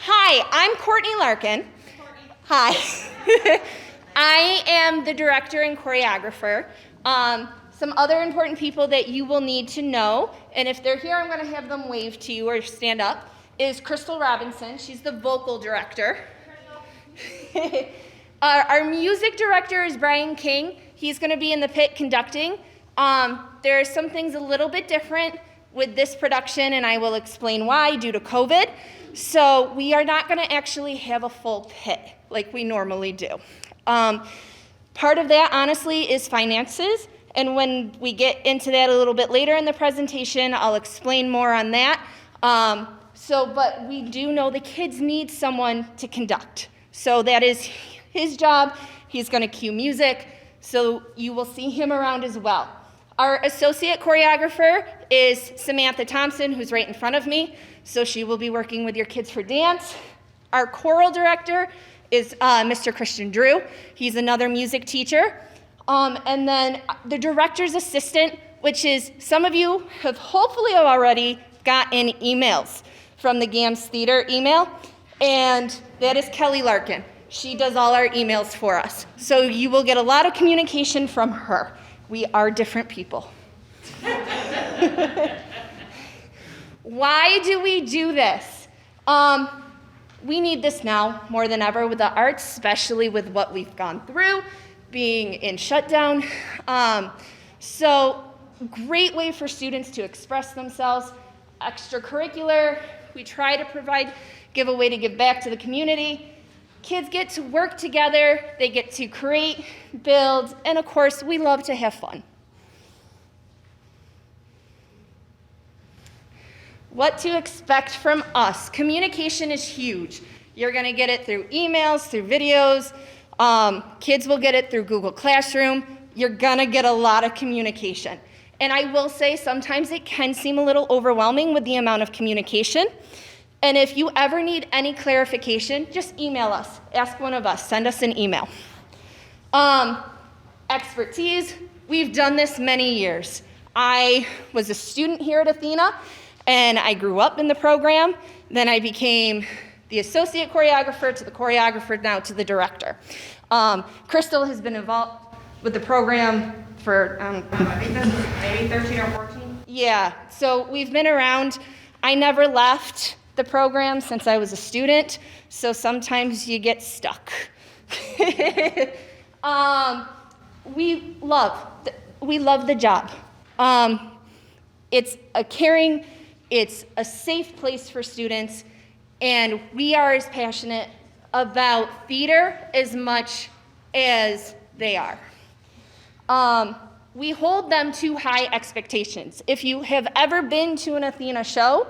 Hi, I'm Courtney Larkin. Hi. I am the director and choreographer. Some other important people that you will need to know, and if they're here, I'm going to have them wave to you or stand up, is Crystal Robinson. She's the vocal director. Our music director is Brian King. He's going to be in the pit conducting. There are some things a little bit different with this production, and I will explain why due to COVID. So we are not going to actually have a full pit like we normally do. Part of that, honestly, is finances. And when we get into that a little bit later in the presentation, I'll explain more on that. But we do know the kids need someone to conduct. So that is his job. He's going to cue music. So you will see him around as well. Our associate choreographer is Samantha Thompson, who's right in front of me. So she will be working with your kids for dance. Our choral director is Mr. Christian Drew. He's another music teacher. And then the director's assistant, which is some of you have hopefully already gotten emails from the GAMS Theater email, and that is Kelly Larkin. She does all our emails for us. So you will get a lot of communication from her. We are different people. Why do we do this? We need this now more than ever with the arts, especially with what we've gone through, being in shutdown. So great way for students to express themselves. Extracurricular, we try to give a way to give back to the community. Kids get to work together, they get to create, build, and of course, we love to have fun. What to expect from us. Communication is huge. You're gonna get it through emails, through videos. Kids will get it through Google Classroom. You're gonna get a lot of communication. And I will say sometimes it can seem a little overwhelming with the amount of communication. And if you ever need any clarification, just email us. Ask one of us. Send us an email. Expertise. We've done this many years. I was a student here at Athena, and I grew up in the program. Then I became the associate choreographer to the choreographer, now to the director. Crystal has been involved with the program for, I think this is maybe 13 or 14. Yeah, so we've been around. I never left the program since I was a student, so sometimes you get stuck. We love the job. It's a caring, it's a safe place for students, and we are as passionate about theater as much as they are. We hold them to high expectations. If you have ever been to an Athena show,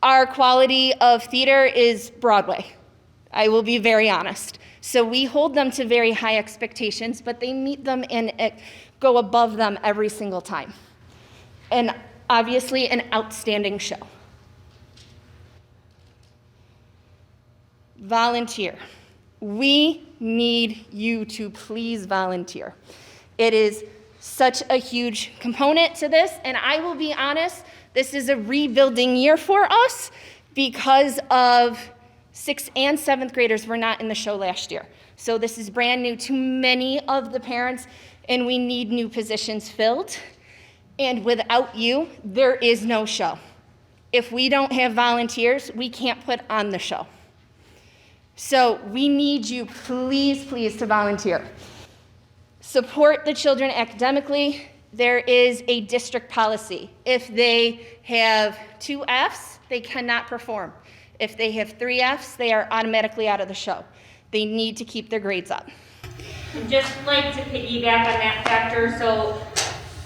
our quality of theater is Broadway. I will be very honest. So we hold them to very high expectations, but they meet them and go above them every single time. And obviously an outstanding show. Volunteer. We need you to please volunteer. It is such a huge component to this, and I will be honest, this is a rebuilding year for us because of 6th and 7th graders were not in the show last year. So this is brand new to many of the parents, and we need new positions filled. And without you, there is no show. If we don't have volunteers, we can't put on the show. So we need you, please, please, to volunteer. Support the children academically. There is a district policy. If they have 2 Fs, they cannot perform. If they have 3 Fs, they are automatically out of the show. They need to keep their grades up. Just like to piggyback on that factor, so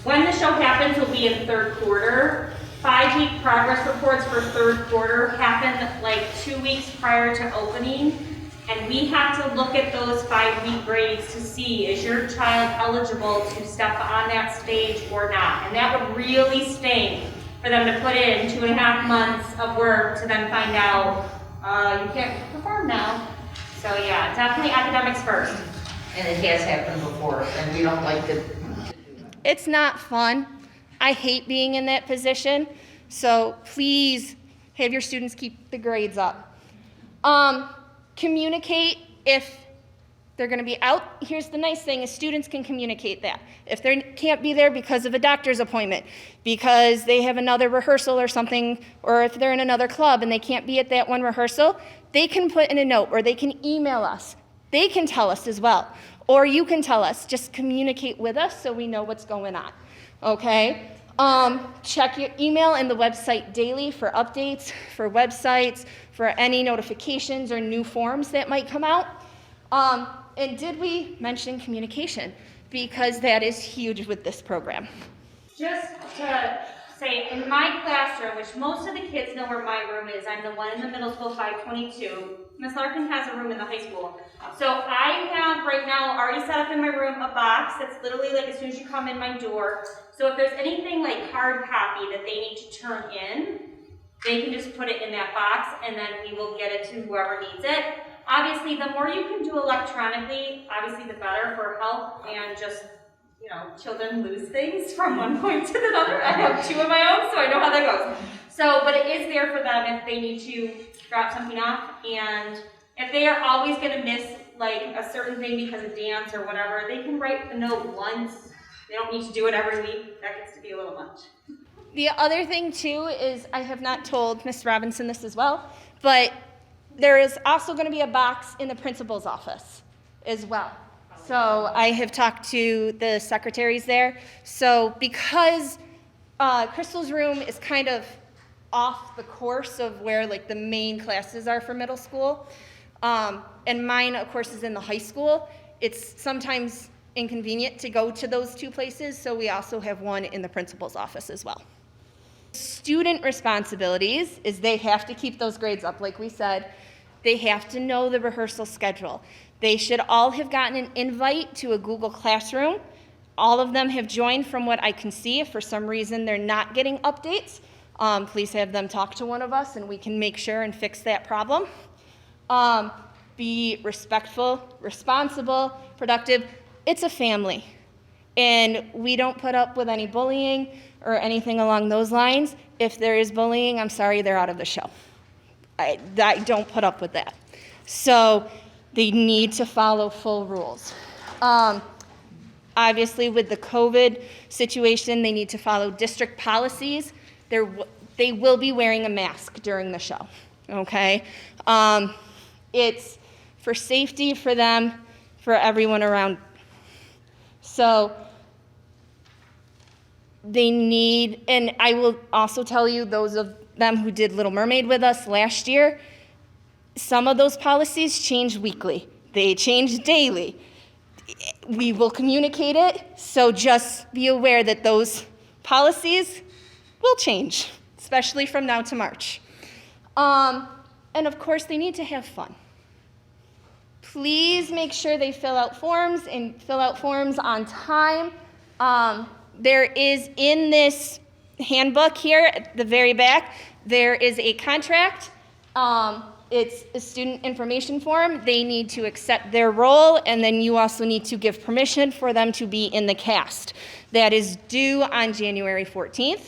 when the show happens will be in 3rd quarter. 5-week progress reports for 3rd quarter happen like 2 weeks prior to opening. And we have to look at those 5-week grades to see, is your child eligible to step on that stage or not? And that would really sting for them to put in 2.5 months of work to then find out, you can't perform now. So yeah, definitely academics first. And it has happened before, and we don't like to do that. It's not fun. I hate being in that position. So please have your students keep the grades up. Communicate if they're going to be out. Here's the nice thing is students can communicate that. If they can't be there because of a doctor's appointment, because they have another rehearsal or something, or if they're in another club and they can't be at that one rehearsal, they can put in a note or they can email us. They can tell us as well. Or you can tell us. Just communicate with us so we know what's going on. Okay? Check your email and the website daily for updates, for websites, for any notifications or new forms that might come out. And did we mention communication? Because that is huge with this program. Just to say, in my classroom, which most of the kids know where my room is, I'm the one in the middle school, 522. Miss Larkin has a room in the high school. So I have right now already set up in my room a box that's literally like as soon as you come in my door. So if there's anything like hard copy that they need to turn in, they can just put it in that box and then we will get it to whoever needs it. Obviously, the more you can do electronically, obviously the better for help and just, you know, children lose things from one point to another. I have 2 of my own, so I know how that goes. So, but it is there for them if they need to drop something off. And if they are always going to miss like a certain thing because of dance or whatever, they can write the note once. They don't need to do it every week. That gets to be a little much. The other thing too is I have not told Ms. Robinson this as well, but there is also going to be a box in the principal's office as well. So I have talked to the secretaries there. So because Crystal's room is kind of off the course of where like the main classes are for middle school, and mine of course is in the high school, it's sometimes inconvenient to go to those 2 places. So we also have one in the principal's office as well. Student responsibilities is they have to keep those grades up, like we said. They have to know the rehearsal schedule. They should all have gotten an invite to a Google Classroom. All of them have joined from what I can see. If for some reason they're not getting updates, please have them talk to one of us and we can make sure and fix that problem. Be respectful, responsible, productive. It's a family. And we don't put up with any bullying or anything along those lines. If there is bullying, I'm sorry, they're out of the show. I don't put up with that. So they need to follow full rules. Obviously, with the COVID situation, they need to follow district policies. They will be wearing a mask during the show, okay? It's for safety for them, for everyone around. So they need, and I will also tell you, those of them who did Little Mermaid with us last year, some of those policies change weekly. They change daily. We will communicate it, so just be aware that those policies will change, especially from now to March. And of course, they need to have fun. Please make sure they fill out forms and fill out forms on time. There is in this handbook here at the very back, there is a contract. It's a student information form. They need to accept their role, and then you also need to give permission for them to be in the cast. That is due on January 14th.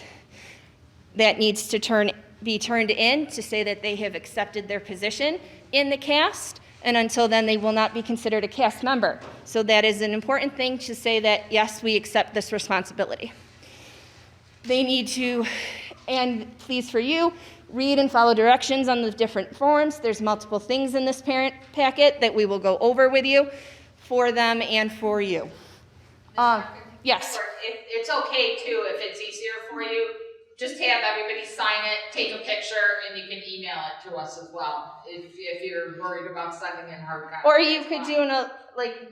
That needs to be turned in to say that they have accepted their position in the cast, and until then, they will not be considered a cast member. So that is an important thing to say that, yes, we accept this responsibility. They need to, and please for you, read and follow directions on the different forms. There's multiple things in this parent packet that we will go over with you for them and for you. Yes. It's okay too, if it's easier for you, just have everybody sign it, take a picture, and you can email it to us as well, if you're worried about sending in hard copy. Or you could do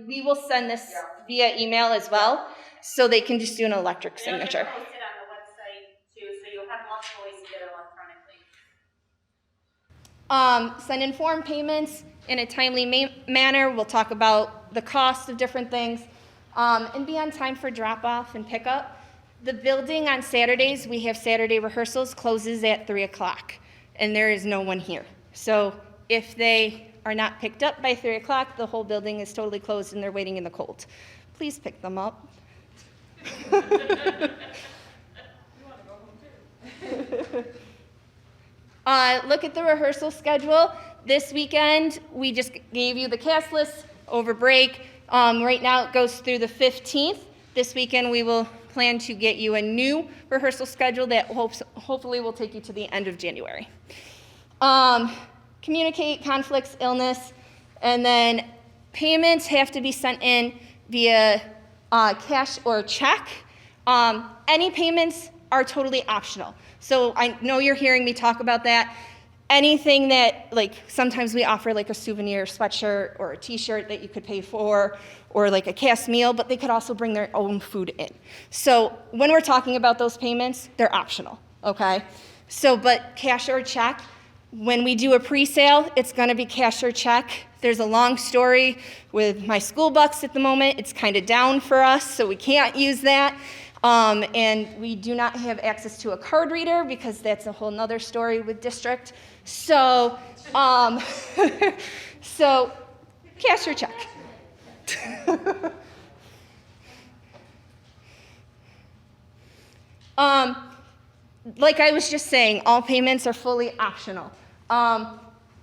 we will send this via email as well, so they can just do an electric signature. It'll post it on the website too, so you'll have multiple ways to get it electronically. Send in form payments in a timely manner. We'll talk about the cost of different things, and be on time for drop-off and pickup. The building on Saturdays, we have Saturday rehearsals, closes at 3 o'clock, and there is no one here. So if they are not picked up by 3 o'clock, the whole building is totally closed and they're waiting in the cold. Please pick them up. Look at the rehearsal schedule. this weekend, we just gave you the cast list over break. Right now it goes through the 15th. This weekend we will plan to get you a new rehearsal schedule that hopefully will take you to the end of January. Communicate conflicts, illness, and then payments have to be sent in via cash or check. Any payments are totally optional. So I know you're hearing me talk about that. Anything that, like, sometimes we offer like a souvenir sweatshirt or a t-shirt that you could pay for, or like a cast meal, but they could also bring their own food in. So when we're talking about those payments, they're optional, okay? So, but cash or check, when we do a pre-sale, it's gonna be cash or check. There's a long story with my school bucks at the moment. It's kind of down for us, so we can't use that. And we do not have access to a card reader because that's a whole nother story with district. So, so cash or check. Like I was just saying, all payments are fully optional.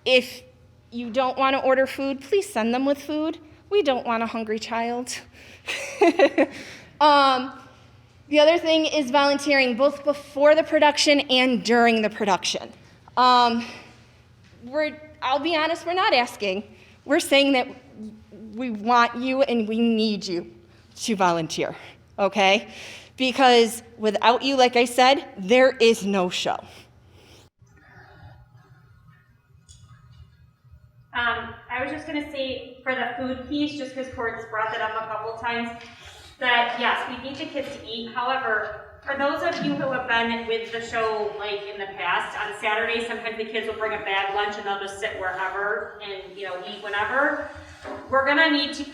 If you don't want to order food, please send them with food. We don't want a hungry child. The other thing is volunteering both before the production and during the production. I'll be honest, we're not asking. We're saying that we want you and we need you to volunteer, okay? Because without you, like I said, there is no show. I was just gonna say for the food piece, just because Court's brought that up a couple times, that yes, we need the kids to eat. However, for those of you who have been with the show like in the past, on Saturdays sometimes the kids will bring a bag lunch and they'll just sit wherever and eat whenever. We're gonna need to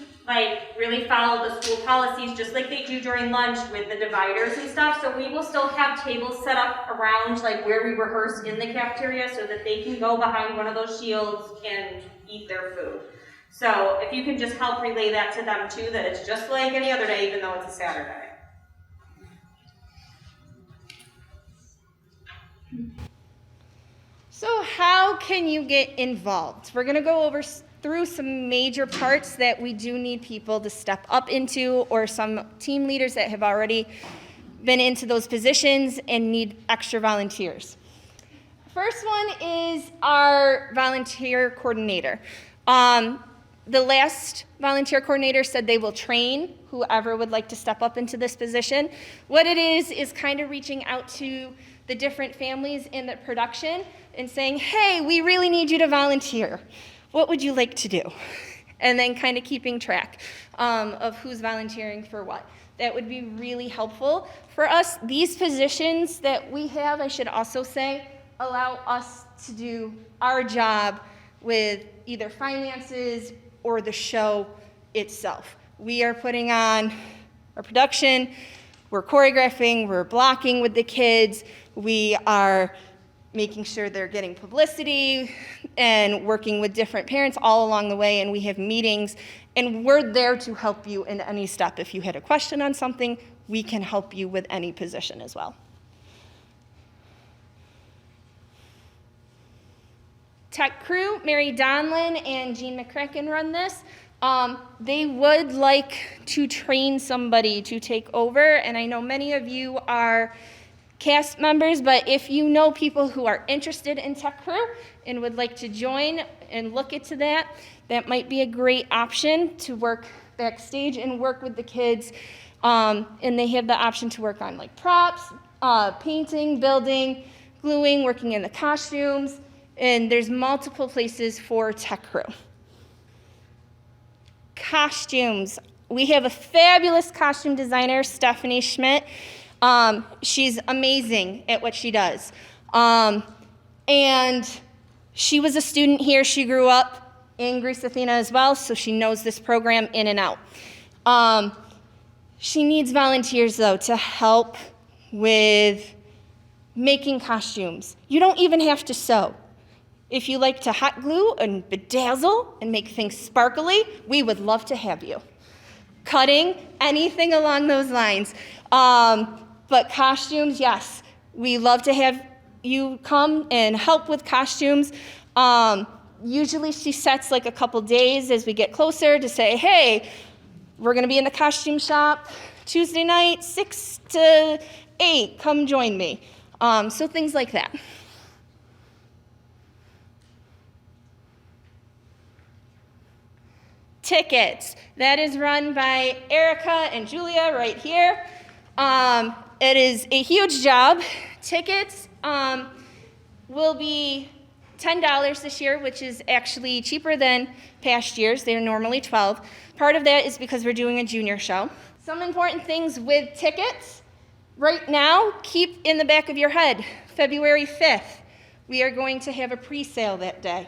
really follow the school policies just like they do during lunch with the dividers and stuff. So we will still have tables set up around where we rehearse in the cafeteria so that they can go behind one of those shields and eat their food. So if you can just help relay that to them too, that it's just like any other day, even though it's a Saturday. So how can you get involved? We're gonna go through some major parts that we do need people to step up into, or some team leaders that have already been into those positions and need extra volunteers. First one is our volunteer coordinator. The last volunteer coordinator said they will train whoever would like to step up into this position. What it is kind of reaching out to the different families in the production and saying, hey, we really need you to volunteer. What would you like to do? And then kind of keeping track of who's volunteering for what. That would be really helpful for us. These positions that we have, I should also say, allow us to do our job with either finances or the show itself. We are putting on our production, we're choreographing, we're blocking with the kids, we are making sure they're getting publicity and working with different parents all along the way, and we have meetings, and we're there to help you in any step. If you had a question on something, we can help you with any position as well. Tech crew, Mary Donlin and Jean McCracken run this. They would like to train somebody to take over, and I know many of you are cast members, but if you know people who are interested in tech crew and would like to join and look into that, that might be a great option to work backstage and work with the kids. And they have the option to work on props, painting, building, gluing, working in the costumes, and there's multiple places for tech crew. Costumes. We have a fabulous costume designer, Stephanie Schmidt. She's amazing at what she does. And she was a student here. She grew up in Greece, Athena as well, so she knows this program in and out. She needs volunteers, though, to help with making costumes. You don't even have to sew. If you like to hot glue and bedazzle and make things sparkly, we would love to have you. Cutting, anything along those lines. But costumes, yes, we love to have you come and help with costumes. Usually she sets like a couple days as we get closer to say, hey, we're going to be in the costume shop Tuesday night, 6 to 8, come join me. So things like that. Tickets. That is run by Erica and Julia right here. It is a huge job. Tickets will be $10 this year, which is actually cheaper than past years. They're normally $12. Part of that is because we're doing a junior show. Some important things with tickets. Right now, keep in the back of your head, February 5th, we are going to have a pre-sale that day.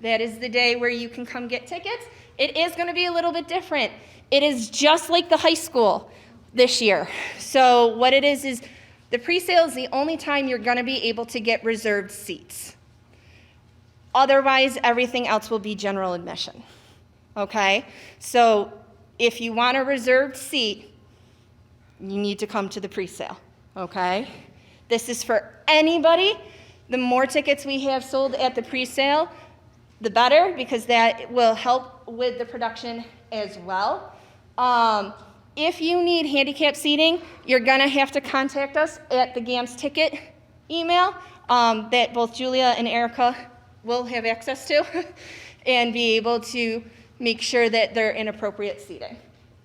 That is the day where you can come get tickets. It is going to be a little bit different. It is just like the high school this year. So what it is the pre-sale is the only time you're going to be able to get reserved seats. Otherwise, everything else will be general admission. Okay? So if you want a reserved seat, you need to come to the pre-sale. Okay? This is for anybody. The more tickets we have sold at the pre-sale, the better, because that will help with the production as well. If you need handicap seating, you're gonna have to contact us at the GAMS ticket email that both Julia and Erica will have access to and be able to make sure that they're in appropriate seating,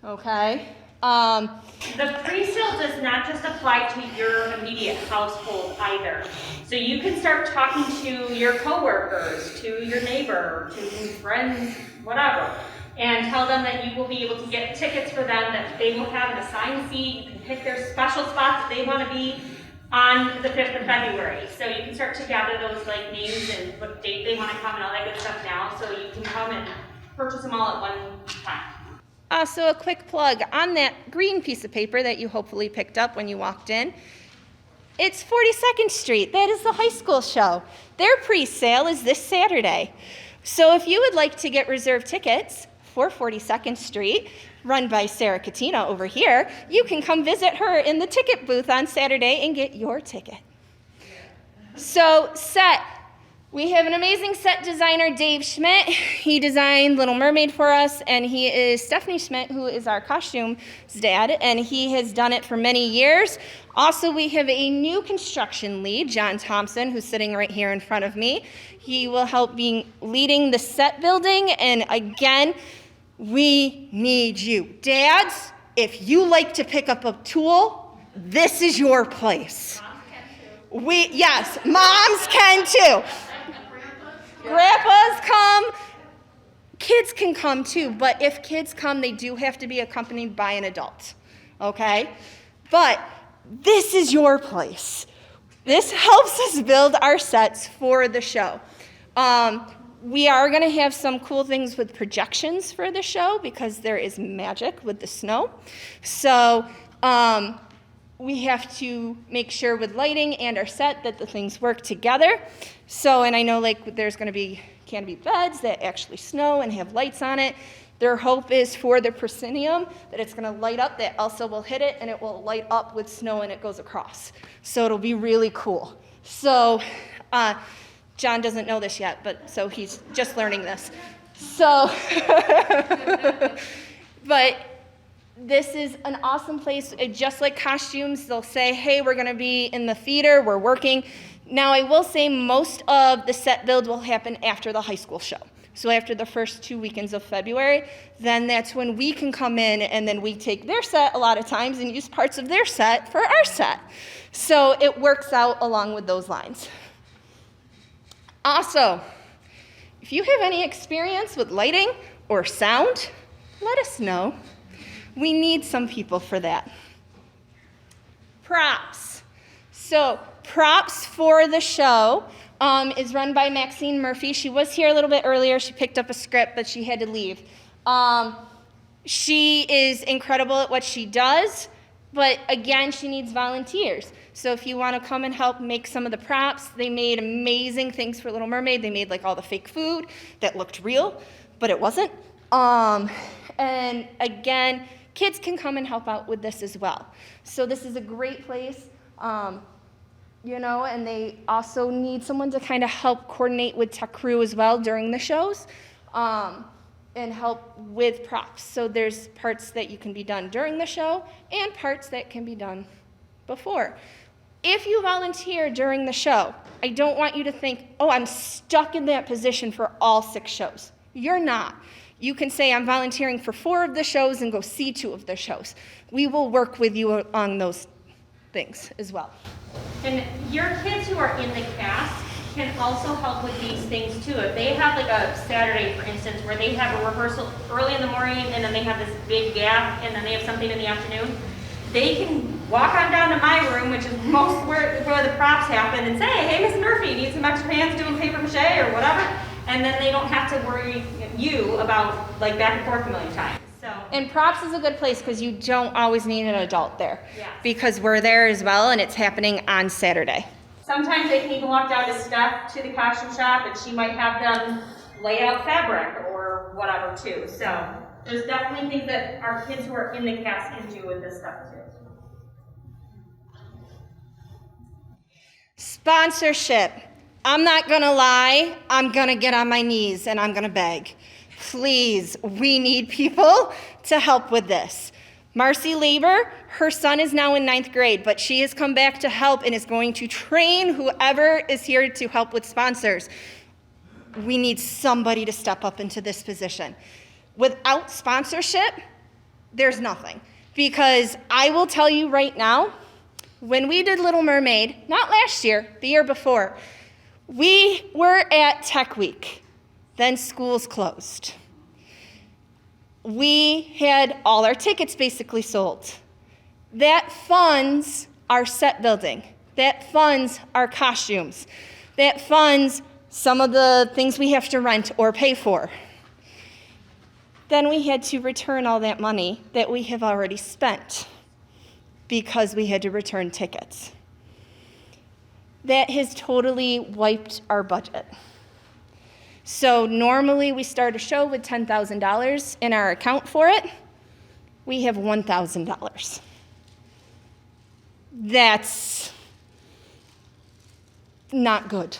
okay? The pre-sale does not just apply to your immediate household either. So you can start talking to your coworkers, to your neighbor, to friends, whatever, and tell them that you will be able to get tickets for them, that they will have an assigned seat. You can pick their special spots that they want to be on the 5th of February. So you can start to gather those like names and what date they want to come and all that good stuff now, so you can come and purchase them all at one time. So a quick plug on that green piece of paper that you hopefully picked up when you walked in. It's 42nd Street. That is the high school show. Their pre-sale is this Saturday. So if you would like to get reserved tickets for 42nd Street, run by Sarah Katina over here, you can come visit her in the ticket booth on Saturday and get your ticket. So set. We have an amazing set designer, Dave Schmidt. He designed Little Mermaid for us, and he is Stephanie Schmidt, who is our costume's dad, and he has done it for many years. Also, we have a new construction lead, John Thompson, who's sitting right here in front of me. He will help leading the set building, and again, we need you. Dads, if you like to pick up a tool, this is your place. Yes, moms can too. Grandpas come, kids can come too, but if kids come, they do have to be accompanied by an adult, okay? But this is your place. This helps us build our sets for the show. We are gonna have some cool things with projections for the show because there is magic with the snow. So we have to make sure with lighting and our set that the things work together. So, and I know like there's gonna be canopy beds that actually snow and have lights on it. Their hope is for the proscenium that it's gonna light up, that Elsa will hit it and it will light up with snow and it goes across. So it'll be really cool. So, John doesn't know this yet, but so he's just learning this. So, but this is an awesome place. Just like costumes, they'll say, hey, we're gonna be in the theater, we're working. Now, I will say most of the set build will happen after the high school show. So after the first 2 weekends of February, then that's when we can come in and then we take their set a lot of times and use parts of their set for our set. So it works out along with those lines. Also, if you have any experience with lighting or sound, let us know. We need some people for that. Props. So props for the show is run by Maxine Murphy. She was here a little bit earlier. She picked up a script, but she had to leave. She is incredible at what she does, but again, she needs volunteers. So if you want to come and help make some of the props, they made amazing things for Little Mermaid. They made like all the fake food that looked real, but it wasn't. And again, kids can come and help out with this as well. So this is a great place. and they also need someone to kind of help coordinate with tech crew as well during the shows, and help with props. So there's parts that you can be done during the show and parts that can be done before. If you volunteer during the show, I don't want you to think, oh, I'm stuck in that position for all 6 shows. You're not. You can say, I'm volunteering for 4 of the shows and go see 2 of the shows. We will work with you on those things as well. And your kids who are in the cast can also help with these things too. If they have like a Saturday, for instance, where they have a rehearsal early in the morning and then they have this big gap and then they have something in the afternoon, they can walk on down to my room, which is most where the props happen, and say, hey, Miss Murphy, need some extra hands doing paper mache or whatever, and then they don't have to worry you about like back and forth a million times. So. And props is a good place because you don't always need an adult there. Yeah. Because we're there as well, and it's happening on Saturday. Sometimes they can even walk down to Steph to the costume shop, and she might have them lay out fabric or whatever too. So there's definitely things that our kids who are in the cast can do with this stuff too. Sponsorship. I'm not gonna lie, I'm gonna get on my knees and I'm gonna beg. Please, we need people to help with this. Marcy Labor, her son is now in 9th grade, but she has come back to help and is going to train whoever is here to help with sponsors. We need somebody to step up into this position. Without sponsorship, there's nothing. Because I will tell you right now, when we did Little Mermaid, not last year, the year before, we were at Tech Week. Then schools closed. We had all our tickets basically sold. That funds our set building. That funds our costumes. That funds some of the things we have to rent or pay for. Then we had to return all that money that we have already spent because we had to return tickets. That has totally wiped our budget. So normally we start a show with $10,000 in our account for it. We have $1,000. That's not good.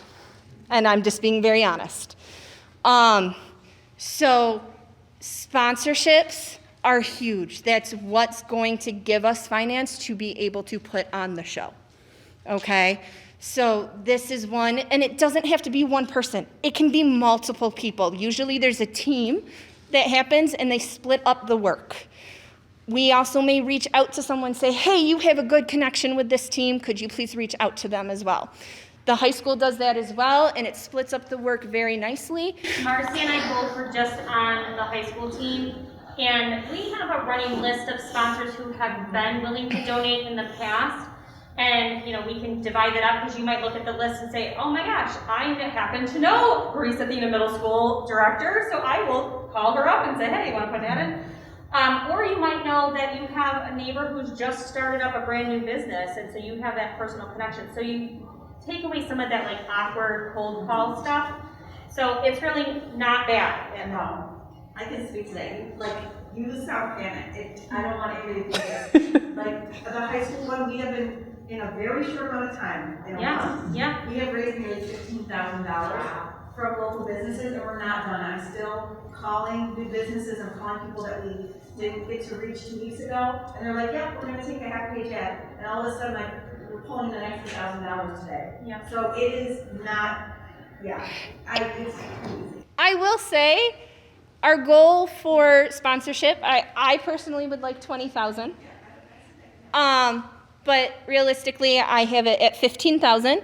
And I'm just being very honest. So sponsorships are huge. That's what's going to give us finance to be able to put on the show. Okay? So this is one, and it doesn't have to be one person. It can be multiple people. Usually there's a team that happens, and they split up the work. We also may reach out to someone and say, hey, you have a good connection with this team. Could you please reach out to them as well? The high school does that as well, and it splits up the work very nicely. Marcy and I both were just on the high school team, and we have a running list of sponsors who have been willing to donate in the past. And, we can divide it up because you might look at the list and say, oh my gosh, I happen to know Greece Athena Middle School director, so I will call her up and say, hey, you want to put that in? Or you might know that you have a neighbor who's just started up a brand new business, and so you have that personal connection. So you take away some of that like awkward cold call stuff. So it's really not bad. And I can speak to that. Like, you sound panicked. I don't want anybody to think this. Like, the high school one, we have been, in a very short amount of time, in a month, we have raised nearly $15,000 from local businesses, and we're not done. I'm still calling new businesses and calling people that we didn't get to reach 2 weeks ago, and they're like, yeah, we're gonna take a half-page ad, and all of a sudden, like, we're pulling an extra $1,000 today. Yeah. So it is not, it's crazy. I will say, our goal for sponsorship, I personally would like $20,000. But realistically, I have it at $15,000,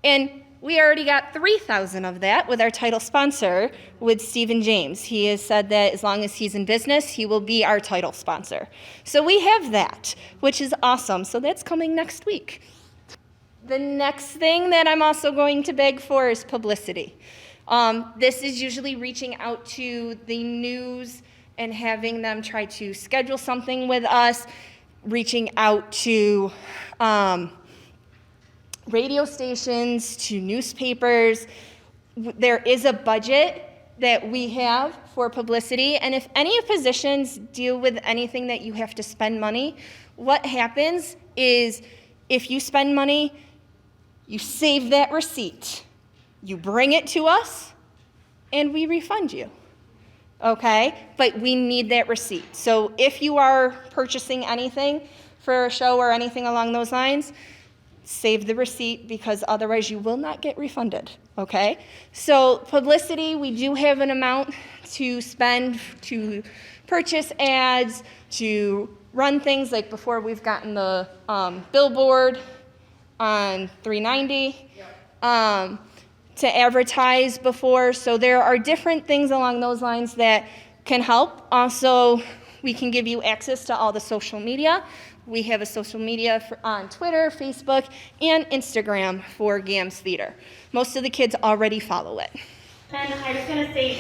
and we already got $3,000 of that with our title sponsor, with Stephen James. He has said that as long as he's in business, he will be our title sponsor. So we have that, which is awesome. So that's coming next week. The next thing that I'm also going to beg for is publicity. This is usually reaching out to the news and having them try to schedule something with us, reaching out to radio stations, to newspapers. There is a budget that we have for publicity, and if any positions deal with anything that you have to spend money, what happens is if you spend money, You save that receipt. You bring it to us, and we refund you. Okay? But we need that receipt. So if you are purchasing anything for a show or anything along those lines, save the receipt because otherwise you will not get refunded. Okay? So publicity, we do have an amount to spend to purchase ads, to run things like before we've gotten the billboard on 390 to advertise before. So there are different things along those lines that can help. Also, we can give you access to all the social media. We have a social media on Twitter, Facebook, and Instagram for GAMS Theater. Most of the kids already follow it. And I was gonna say,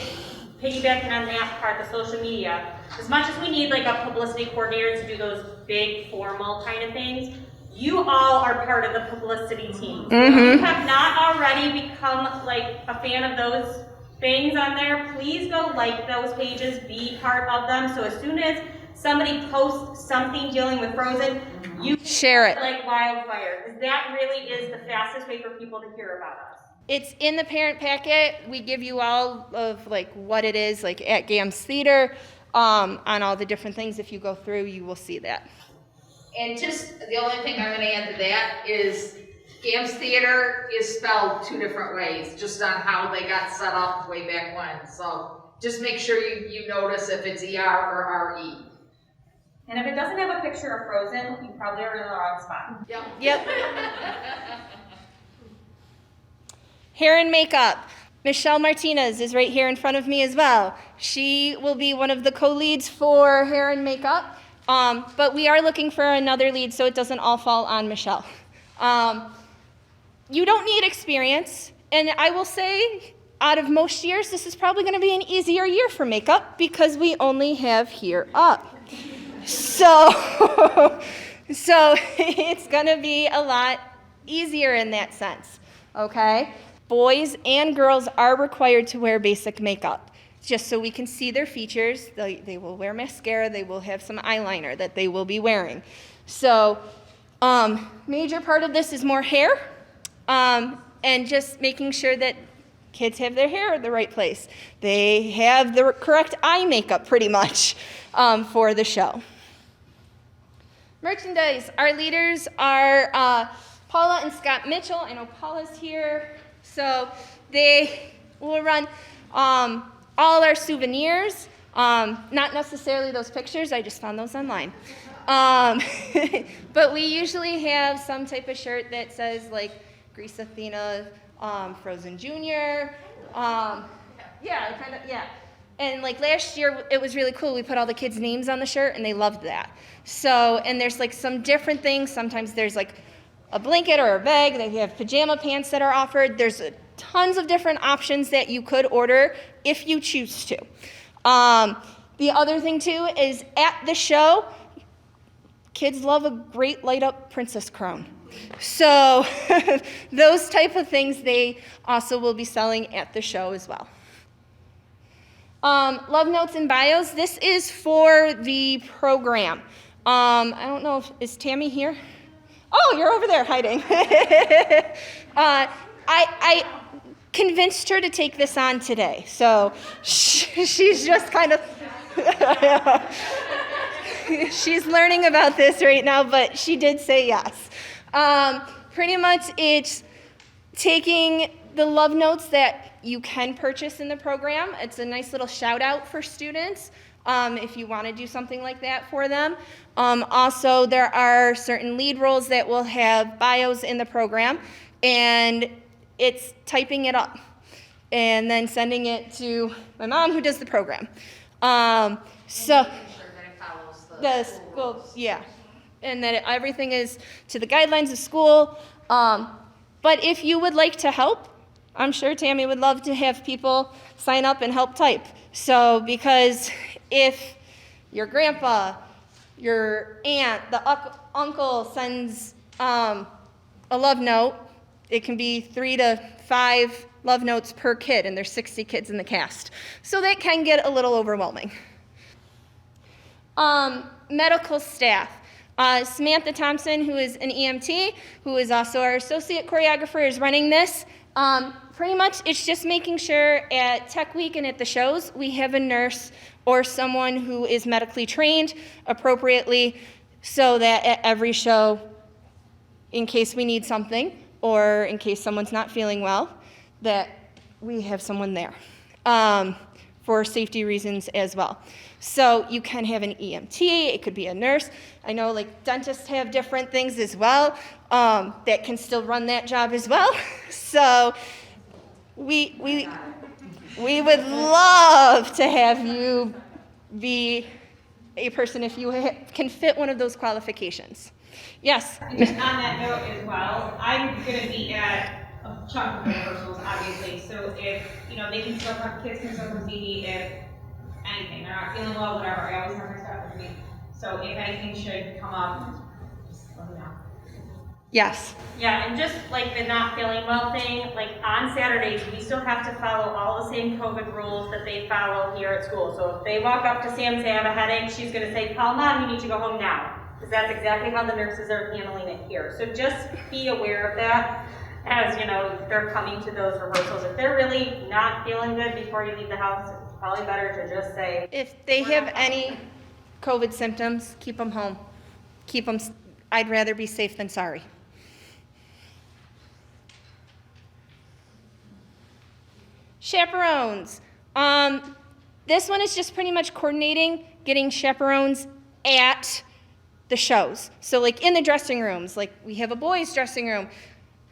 piggybacking on that part, the social media, as much as we need like a publicity coordinator to do those big formal kind of things, you all are part of the publicity team. So if you have not already become like a fan of those things on there, please go like those pages, be part of them. So as soon as somebody posts something dealing with Frozen, you share it like wildfire, because that really is the fastest way for people to hear about us. It's in the parent packet. We give you all of like what it is like at GAMS Theater on all the different things. If you go through, you will see that. And just, the only thing I'm gonna add to that is GAMS Theater is spelled 2 different ways, just on how they got set up way back when. So just make sure you notice if it's ER or RE. And if it doesn't have a picture of Frozen, you probably are in the wrong spot. Yep. Hair and makeup. Michelle Martinez is right here in front of me as well. She will be one of the co-leads for hair and makeup. But we are looking for another lead so it doesn't all fall on Michelle. You don't need experience. And I will say, out of most years, this is probably going to be an easier year for makeup because we only have hair up. So it's going to be a lot easier in that sense, okay? Boys and girls are required to wear basic makeup, just so we can see their features. They will wear mascara, they will have some eyeliner that they will be wearing. So major part of this is more hair, and just making sure that kids have their hair in the right place. They have the correct eye makeup pretty much for the show. Merchandise. Our leaders are Paula and Scott Mitchell. I know Paula's here. So they will run all our souvenirs, not necessarily those pictures. I just found those online. But we usually have some type of shirt that says like Grease Athena, Frozen Junior. Yeah. And like last year, it was really cool. We put all the kids' names on the shirt, and they loved that. So, and there's like some different things. Sometimes there's like a blanket or a bag. They have pajama pants that are offered. There's tons of different options that you could order if you choose to. The other thing too is at the show, kids love a great light up princess crown. So those type of things they also will be selling at the show as well. Love notes and bios. This is for the program. I don't know is Tammy here? Oh, you're over there hiding. I convinced her to take this on today, so she's just kind of she's learning about this right now, but she did say yes. Pretty much it's taking the love notes that you can purchase in the program. It's a nice little shout out for students if you want to do something like that for them. Also, there are certain lead roles that will have bios in the program, and it's typing it up and then sending it to my mom who does the program. So the school, yeah, and that everything is to the guidelines of school. But if you would like to help, I'm sure Tammy would love to have people sign up and help type. So because if your grandpa, your aunt, the uncle sends a love note, it can be 3 to 5 love notes per kid, and there's 60 kids in the cast. So that can get a little overwhelming. Medical staff. Samantha Thompson, who is an EMT, who is also our associate choreographer, is running this. Pretty much it's just making sure at Tech Week and at the shows we have a nurse or someone who is medically trained appropriately so that at every show, in case we need something or in case someone's not feeling well, that we have someone there for safety reasons as well. So you can have an EMT, it could be a nurse. I know like dentists have different things as well that can still run that job as well. So we would love to have you be a person if you can fit one of those qualifications. Yes? Just on that note as well, I'm gonna be at a chunk of rehearsals, obviously, so if, they can still come, kids can still come see me if anything, they're not feeling well, whatever, I always have my stuff with me. So if anything should come up, just let me know. Yes. Yeah, and just like the not feeling well thing, like on Saturdays, we still have to follow all the same COVID rules that they follow here at school. So if they walk up to Sam and say, I have a headache, she's gonna say, call mom, you need to go home now. Because that's exactly how the nurses are handling it here. So just be aware of that as, they're coming to those rehearsals. If they're really not feeling good before you leave the house, it's probably better to just say, If they have any COVID symptoms, keep them home. Keep them, I'd rather be safe than sorry. Chaperones. This one is just pretty much coordinating, getting chaperones at the shows. So like in the dressing rooms, like we have a boys' dressing room.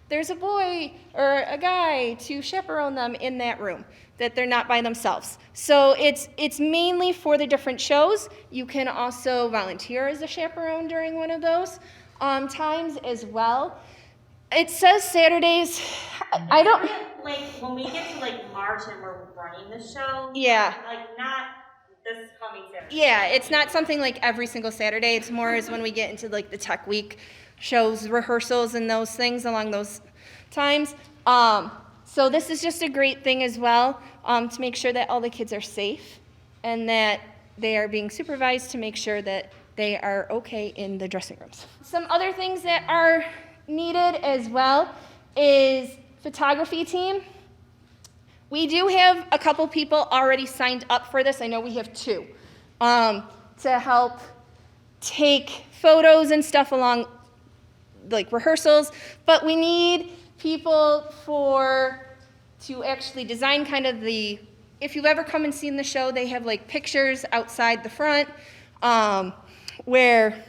There's a boy or a guy to chaperone them in that room, that they're not by themselves. So it's mainly for the different shows. You can also volunteer as a chaperone during one of those times as well. It says Saturdays. I don't. like when we get to like March and we're running the show. Yeah. Like not this coming Saturday. Yeah, it's not something like every single Saturday. It's more as when we get into like the Tech Week shows, rehearsals, and those things along those times. So this is just a great thing as well to make sure that all the kids are safe and that they are being supervised to make sure that they are okay in the dressing rooms. Some other things that are needed as well is photography team. We do have a couple people already signed up for this. I know we have 2 to help take photos and stuff along like rehearsals, but we need people to actually design kind of if you've ever come and seen the show, they have like pictures outside the front where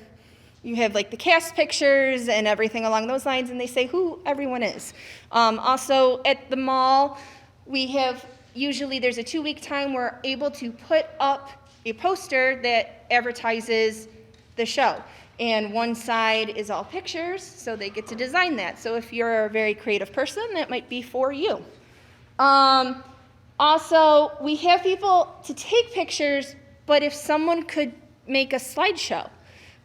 you have like the cast pictures and everything along those lines, and they say who everyone is. Also at the mall, usually there's a 2-week time we're able to put up a poster that advertises the show. And one side is all pictures, so they get to design that. So if you're a very creative person, that might be for you. Also, we have people to take pictures, but if someone could make a slideshow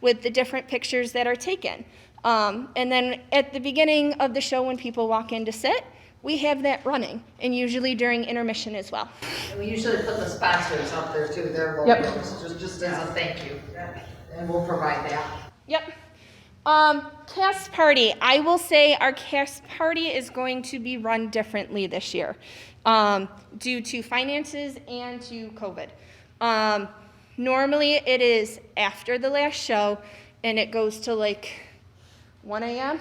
with the different pictures that are taken. And then at the beginning of the show when people walk in to sit, we have that running, and usually during intermission as well. And we usually put the sponsors up there too, their Yep. logos, just as a thank you. And we'll provide that. Yep. Cast party. I will say our cast party is going to be run differently this year due to finances and to COVID. Normally it is after the last show and it goes to like 1 a.m.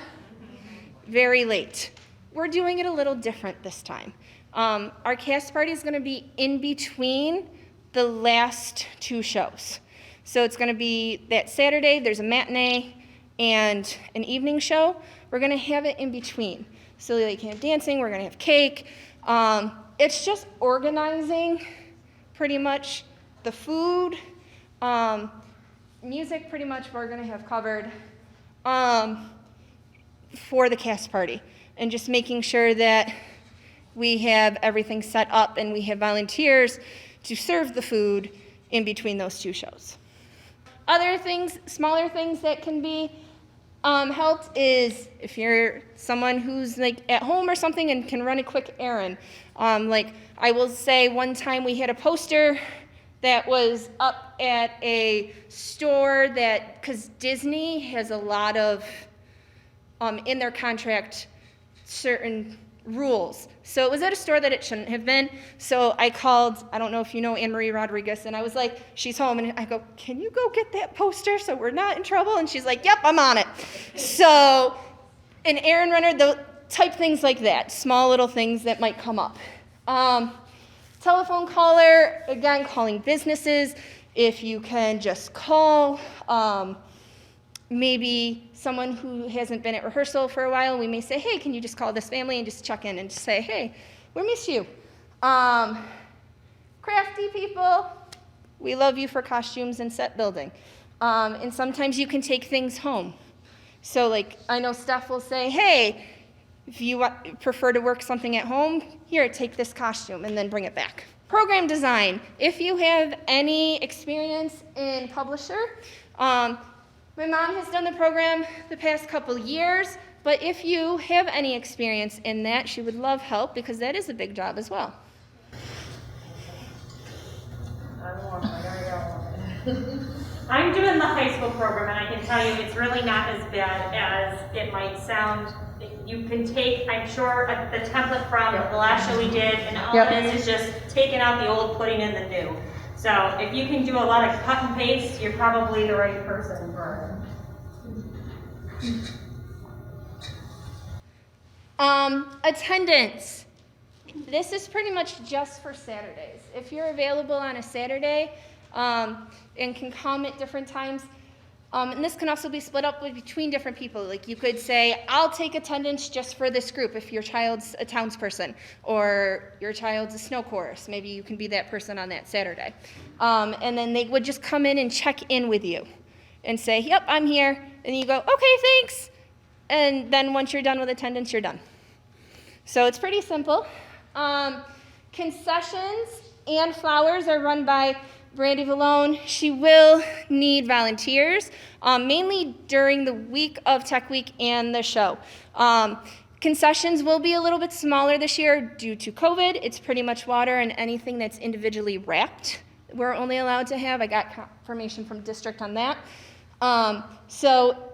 Very late. We're doing it a little different this time. Our cast party is going to be in between the last 2 shows. So it's going to be that Saturday, there's a matinee and an evening show. We're going to have it in between. So they can have dancing, we're going to have cake. It's just organizing pretty much the food. Music pretty much we're going to have covered for the cast party. And just making sure that we have everything set up and we have volunteers to serve the food in between those 2 shows. Other things, smaller things that can be helped is if you're someone who's like at home or something and can run a quick errand. Like I will say one time we had a poster that was up at a store that, because Disney has a lot of, in their contract, certain rules. So it was at a store that it shouldn't have been. So I called, I don't know if you know Anne-Marie Rodriguez, and I was like, she's home, and I go, can you go get that poster so we're not in trouble? And she's like, yep, I'm on it. So an errand runner, the type things like that, small little things that might come up. Telephone caller, again, calling businesses. If you can just call, maybe someone who hasn't been at rehearsal for a while, we may say, hey, can you just call this family and just check in and just say, hey, we miss you. Crafty people, we love you for costumes and set building. And sometimes you can take things home. So like, I know Steph will say, hey, if you prefer to work something at home, here, take this costume and then bring it back. Program design. If you have any experience in publisher, my mom has done the program the past couple years, but if you have any experience in that, she would love help because that is a big job as well. I'm doing the high school program, and I can tell you it's really not as bad as it might sound. You can take, I'm sure, the template from the last show we did, and all it is just taking out the old, putting in the new. So if you can do a lot of cut and paste, you're probably the right person for it. Attendance. This is pretty much just for Saturdays. If you're available on a Saturday and can come at different times, and this can also be split up between different people. Like you could say, I'll take attendance just for this group if your child's a townsperson or your child's a snow chorus. Maybe you can be that person on that Saturday. And then they would just come in and check in with you and say, yep, I'm here. And you go, okay, thanks. And then once you're done with attendance, you're done. So it's pretty simple. Concessions and flowers are run by Brandy Vallone. She will need volunteers, mainly during the week of Tech Week and the show. Concessions will be a little bit smaller this year due to COVID. It's pretty much water and anything that's individually wrapped we're only allowed to have. I got confirmation from district on that. So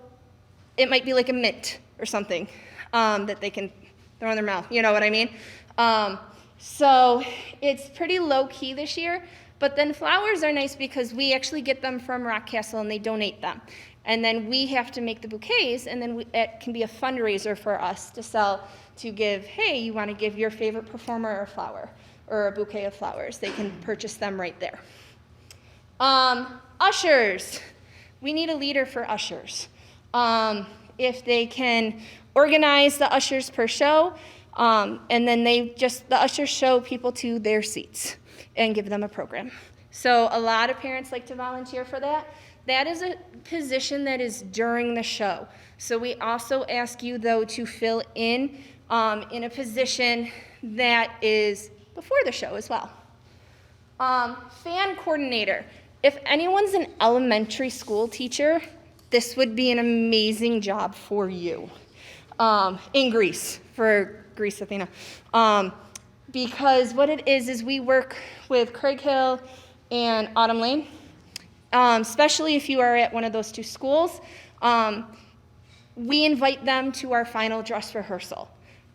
it might be like a mint or something that they can throw in their mouth. You know what I mean? So it's pretty low key this year. But then flowers are nice because we actually get them from Rock Castle and they donate them. And then we have to make the bouquets, and then it can be a fundraiser for us to sell, to give, hey, you want to give your favorite performer a flower or a bouquet of flowers. They can purchase them right there. Ushers. We need a leader for ushers. If they can organize the ushers per show, and then the ushers show people to their seats and give them a program. So a lot of parents like to volunteer for that. That is a position that is during the show. So we also ask you, though, to fill in a position that is before the show as well. Fan coordinator. If anyone's an elementary school teacher, this would be an amazing job for you in Greece, for Greece, Athena. Because what it is we work with Craig Hill and Autumn Lane, especially if you are at one of those two schools. We invite them to our final dress rehearsal,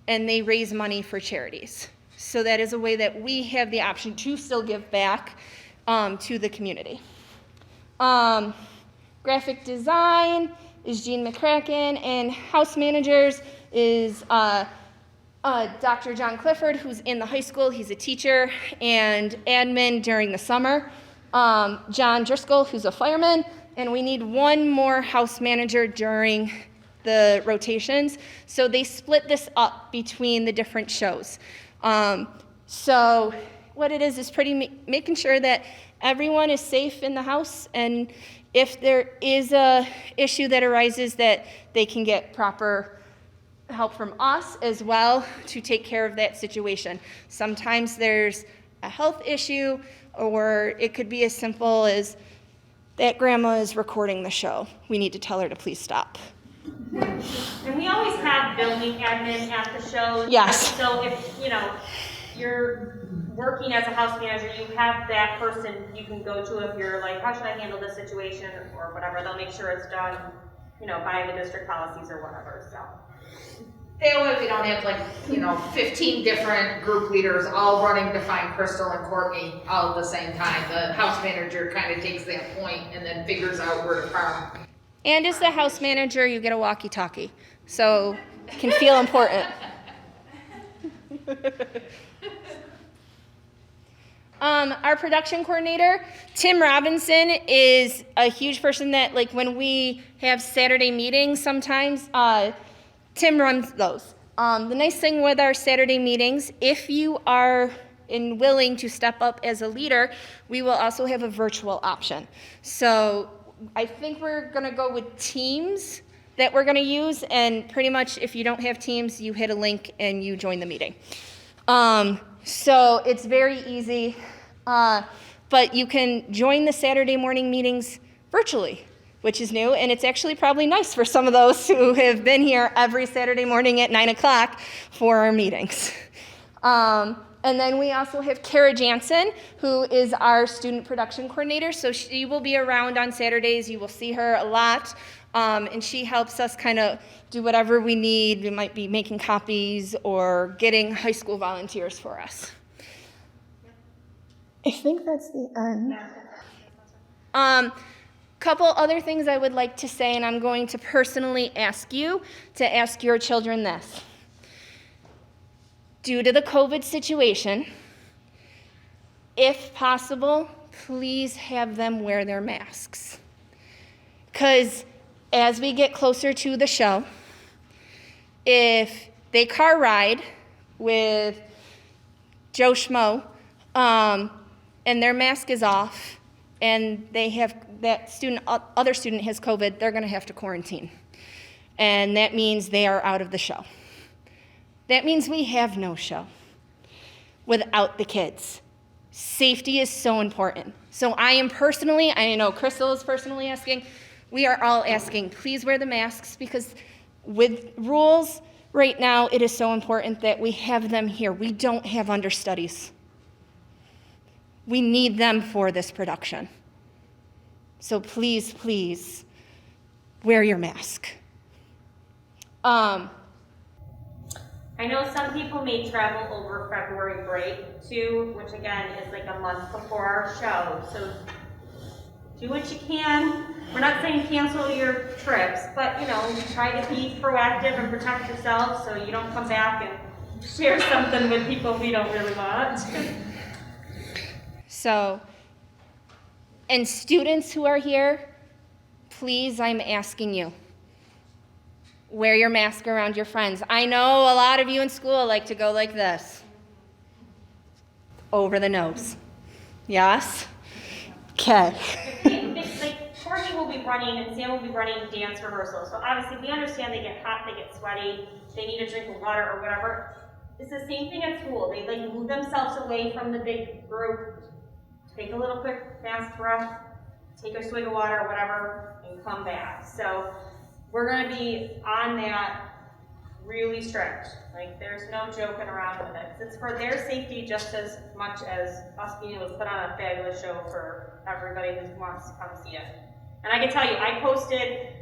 and they raise money for charities. So that is a way that we have the option to still give back to the community. Graphic design is Jean McCracken, and house managers is Dr. John Clifford, who's in the high school. He's a teacher and admin during the summer. John Driscoll, who's a fireman, and we need one more house manager during the rotations. So they split this up between the different shows. So what it is making sure that everyone is safe in the house, and if there is a issue that arises, that they can get proper help from us as well to take care of that situation. Sometimes there's a health issue, or it could be as simple as that grandma is recording the show. We need to tell her to please stop. And we always have building admin at the shows. Yes. So if, you're working as a house manager, you have that person you can go to if you're like, how should I handle this situation or whatever. They'll make sure it's done, by the district policies or whatever, so. That way we don't have like, 15 different group leaders all running to find Crystal and Courtney all at the same time. The house manager kind of takes that point and then figures out where to farm. And as the house manager, you get a walkie-talkie, so it can feel important. Our production coordinator, Tim Robinson, is a huge person that, like, when we have Saturday meetings sometimes, Tim runs those. The nice thing with our Saturday meetings, if you are willing to step up as a leader, we will also have a virtual option. So I think we're going to go with Teams that we're going to use, and pretty much if you don't have Teams, you hit a link and you join the meeting. So it's very easy, but you can join the Saturday morning meetings virtually, which is new, and it's actually probably nice for some of those who have been here every Saturday morning at 9 o'clock for our meetings. And then we also have Kara Jansen, who is our student production coordinator, so she will be around on Saturdays. You will see her a lot, and she helps us kind of do whatever we need. We might be making copies or getting high school volunteers for us. I think that's the end. Couple other things I would like to say, and I'm going to personally ask you to ask your children this. Due to the COVID situation, if possible, please have them wear their masks. Because as we get closer to the show, if they car ride with Joe Schmo, and their mask is off, and they have other student has COVID, they're going to have to quarantine. And that means they are out of the show. That means we have no show without the kids. Safety is so important. So I know Crystal is personally asking, we are all asking, please wear the masks, because with rules right now, it is so important that we have them here. We don't have understudies. We need them for this production. So please, please, wear your mask. I know some people may travel over February break too, which again is like a month before our show. So do what you can. We're not saying cancel your trips, but try to be proactive and protect yourself so you don't come back and share something with people we don't really want. So, and students who are here, please, I'm asking you, wear your mask around your friends. I know a lot of you in school like to go like this. Over the nose. Yes? Okay. Like Courtney will be running and Sam will be running dance rehearsals. So obviously we understand they get hot, they get sweaty, they need a drink of water or whatever. It's the same thing at school. They like move themselves away from the big group, take a little quick fast breath, take a swig of water or whatever, and come back. So we're going to be on that really strict. Like, there's no joking around with it. It's for their safety just as much as us being able to put on a fabulous show for everybody who wants to come see it. And I can tell you, I posted,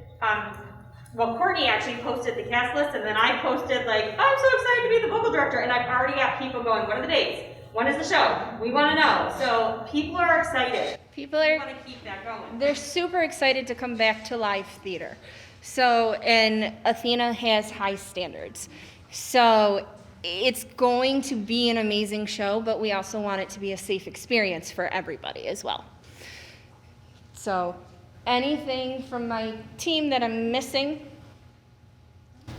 Courtney actually posted the cast list, and then I posted, like, I'm so excited to be the vocal director, and I've already got people going, what are the dates? When is the show? We want to know. So people are excited. We want to keep that going. They're super excited to come back to live theater. So, and Athena has high standards. So it's going to be an amazing show, but we also want it to be a safe experience for everybody as well. So anything from my team that I'm missing?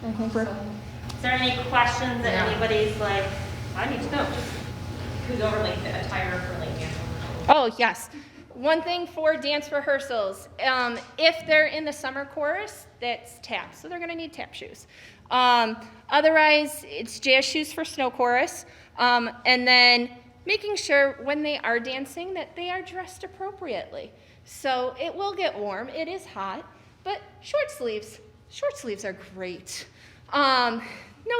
I think we're... Is there any questions that anybody's like, I need to know? Who's over like the attire for like dance rehearsals? Oh, yes. One thing for dance rehearsals, if they're in the summer chorus, that's tap. So they're going to need tap shoes. Otherwise, it's jazz shoes for snow chorus. And then making sure when they are dancing that they are dressed appropriately. So it will get warm. It is hot. But short sleeves. Short sleeves are great. No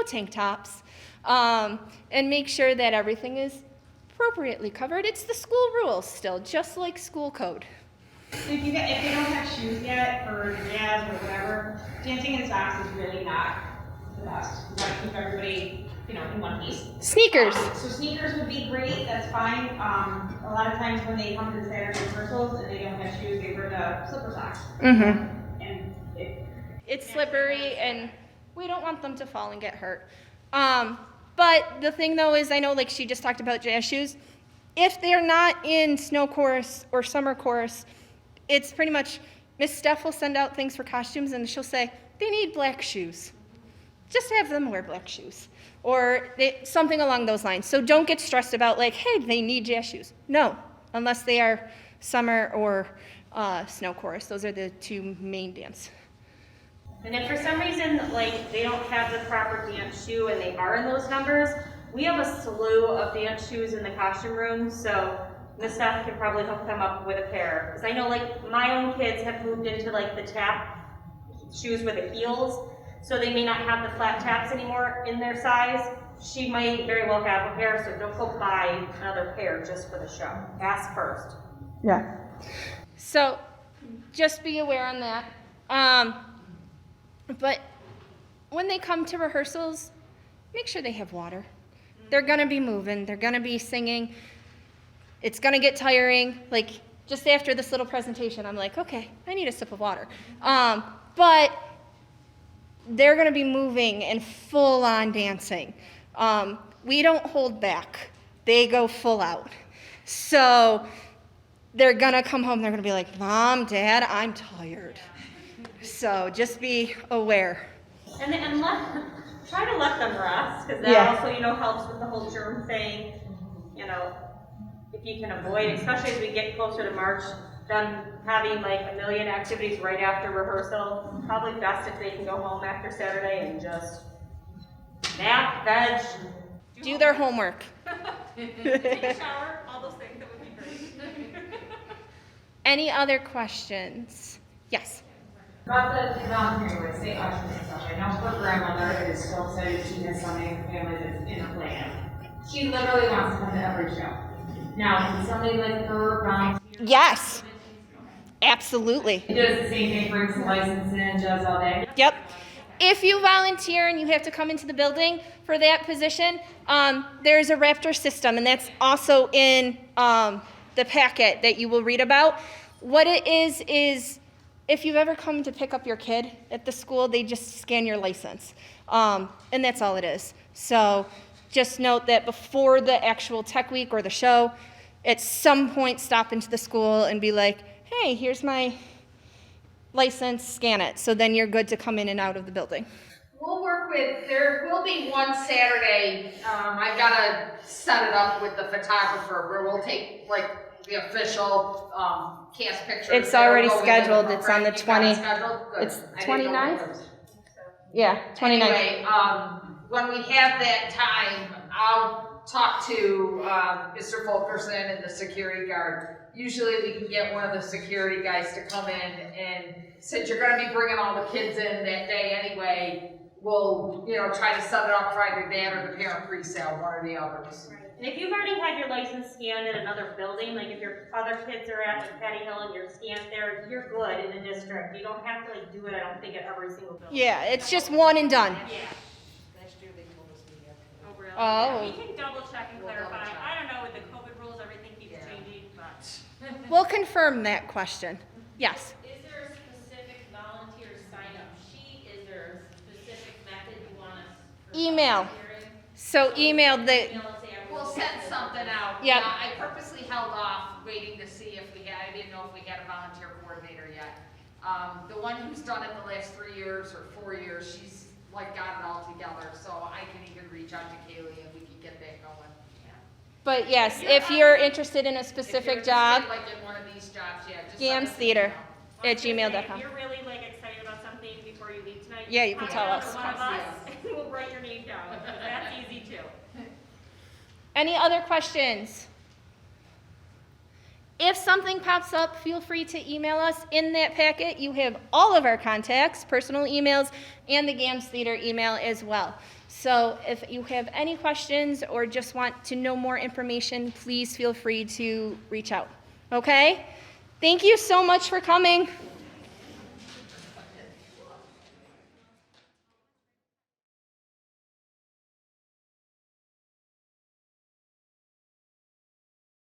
tank tops. And make sure that everything is appropriately covered. It's the school rules still, just like school code. If they don't have shoes yet for jazz or whatever, dancing in socks is really not the best. You gotta keep everybody, in one piece. Sneakers. So sneakers would be great, that's fine. A lot of times when they come to the Saturday rehearsals and they don't have shoes, they wear the slipper socks. Mm-hmm. And It's slippery, and we don't want them to fall and get hurt. But the thing, though, is I know, like, she just talked about jazz shoes. If they're not in snow chorus or summer chorus, it's pretty much Miss Steph will send out things for costumes, and she'll say, they need black shoes. Just have them wear black shoes. Or something along those lines. So don't get stressed about, like, hey, they need jazz shoes. No, unless they are summer or snow chorus. Those are the two main dance. And if for some reason, like, they don't have the proper dance shoe and they are in those numbers, we have a slew of dance shoes in the costume room, so Miss Steph can probably hook them up with a pair. Because I know, like, my own kids have moved into, like, the tap shoes with the heels, so they may not have the flat taps anymore in their size. She might very well have a pair, so don't go buy another pair just for the show. Ask first. Yeah. So just be aware on that. But when they come to rehearsals, make sure they have water. They're going to be moving. They're going to be singing. It's going to get tiring. Like, just after this little presentation, I'm like, okay, I need a sip of water. But they're going to be moving and full-on dancing. We don't hold back. They go full out. So they're going to come home. They're going to be like, Mom, Dad, I'm tired. So just be aware. And try to let them rest, because that also, helps with the whole germ thing. If you can avoid, especially as we get closer to March, them having like a million activities right after rehearsal. Probably best if they can go home after Saturday and just nap, veg, Do their homework. take a shower, all those things. That would be great. Any other questions? Yes. About the volunteering with state ushers and stuff, I know her grandmother is so excited she has somebody in her family that's in a plan. She literally wants to come to every show. Now, can somebody like her volunteer? Yes. Absolutely. It does the same thing, brings the license in, does all that. Yep. If you volunteer and you have to come into the building for that position, there's a Raptor system, and that's also in the packet that you will read about. What it is if you've ever come to pick up your kid at the school, they just scan your license, and that's all it is. So just note that before the actual tech week or the show, at some point stop into the school and be like, hey, here's my license, scan it. So then you're good to come in and out of the building. We'll work with, there will be one Saturday, I've gotta set it up with the photographer where we'll take like the official cast pictures. It's that'll already go with scheduled. the It's on the program. You got 20 it scheduled? Good. It's I didn't know 29th? it was. Yeah, 29th. Anyway, when we have that time, I'll talk to Mr. Fulkerson and the security guard. Usually we can get one of the security guys to come in, and since you're gonna be bringing all the kids in that day anyway, we'll, try to set it up for either that or the parent pre-sale, one or the others. And if you've already had your license scanned at another building, like if your other kids are at like Patty Hill and you're scanned there, you're good in the district. You don't have to like do it, I don't think, at every single building. Yeah, it's just one and done. Yeah. Last year they told us we had to. Oh, really? Oh. Yeah, we can double check and We'll clarify. double check. I don't know, with the COVID rules, everything keeps changing, but. We'll confirm that question. Yes. Is there a specific volunteer sign-up sheet? Is there a specific method you want us? for Email. volunteering? So email the, Email and say, I We'll will- send something out. Yep. I purposely held off waiting to see if we had, I didn't know if we had a volunteer coordinator yet. The one who's done it the last 3 years or 4 years, she's like got it all together, so I can even reach out to Kaylee and we can get that going. but yes, if you're interested in a specific job, Like in one of these jobs, yeah. just Gams send us an Theater. email. I was gonna say, @gmail.com. If you're really like excited about something before you leave tonight. Yeah, you can tell contact us. One of us, and we'll write your name down, because that's easy too. Any other questions? If something pops up, feel free to email us. In that packet, you have all of our contacts, personal emails, and the GAMS Theater email as well. So if you have any questions or just want to know more information, please feel free to reach out. Okay? Thank you so much for coming.